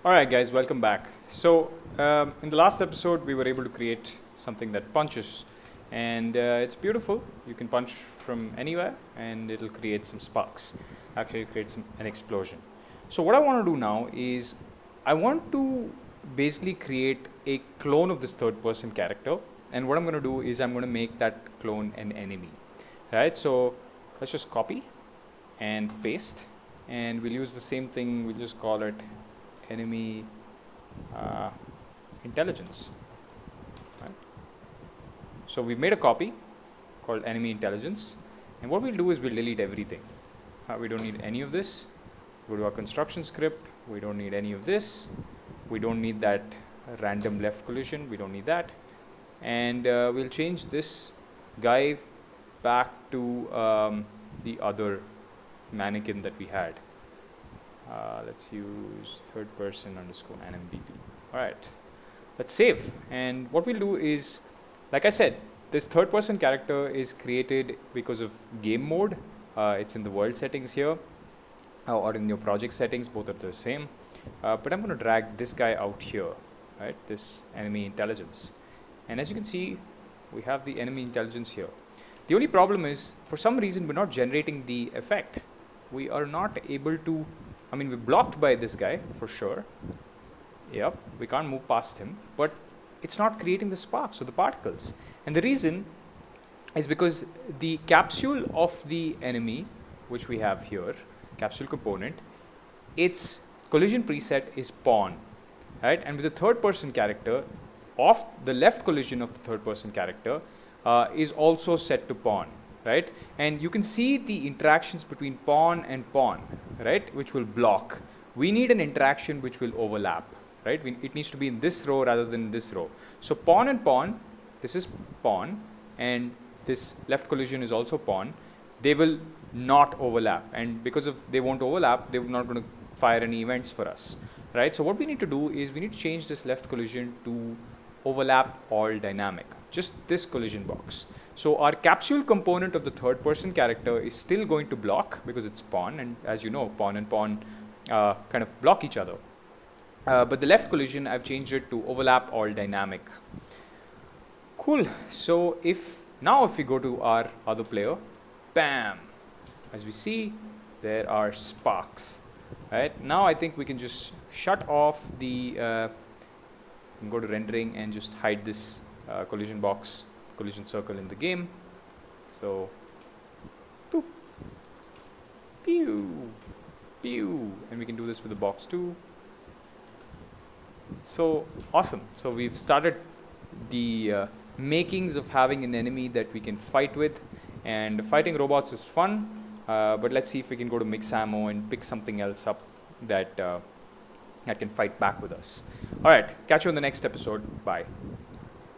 Alright guys, welcome back. So in the last episode we were able to create something that punches, and it's beautiful. You can punch from anywhere and it'll create some sparks. Actually it creates an explosion. So what I want to do now is I want to basically create a clone of this third person character, and what I'm going to do is I'm going to make that clone an enemy. Right, so let's just copy and paste, and we'll use the same thing. We'll just call it enemy intelligence. Right. So we've made a copy called enemy intelligence, and what we'll do is we'll delete everything. We don't need any of this. Go to our construction script. We don't need any of this. We don't need that random left collision. We don't need that, and we'll change this guy back to the other mannequin that we had. Let's use third person underscore NMBP. Alright, let's save. And what we'll do is, like I said, this third person character is created because of game mode. It's in the world settings here, or in your project settings, both are the same. But I'm going to drag this guy out here, right? This enemy intelligence. And as you can see, we have the enemy intelligence here. The only problem is, for some reason, we're not generating the effect. We are not able to, we're blocked by this guy for sure. Yep, we can't move past him, but it's not creating the sparks or the particles. And the reason is because the capsule of the enemy, which we have here, capsule component, its collision preset is pawn, right? And with the third person character, off the left collision of the third person character is also set to pawn, right? And you can see the interactions between pawn and pawn, right, which will block. We need an interaction which will overlap, right? It needs to be in this row rather than this row. So pawn and pawn, this is pawn, and this left collision is also pawn. They will not overlap, and because of they won't overlap, they're not going to fire any events for us, right? So what we need to do is we need to change this left collision to overlap all dynamic, just this collision box. So our capsule component of the third person character is still going to block because it's pawn, and as you know, pawn and pawn kind of block each other. But the left collision, I've changed it to overlap all dynamic. Cool. So if we go to our other player, bam, as we see, there are sparks. Right, now I think we can just shut off the go to rendering and just hide this collision box, collision circle in the game. So boop, pew, pew, and we can do this with the box too. So awesome. So we've started the makings of having an enemy that we can fight with, and fighting robots is fun. But let's see if we can go to mix ammo and pick something else up that can fight back with us. Alright, catch you on the next episode. Bye.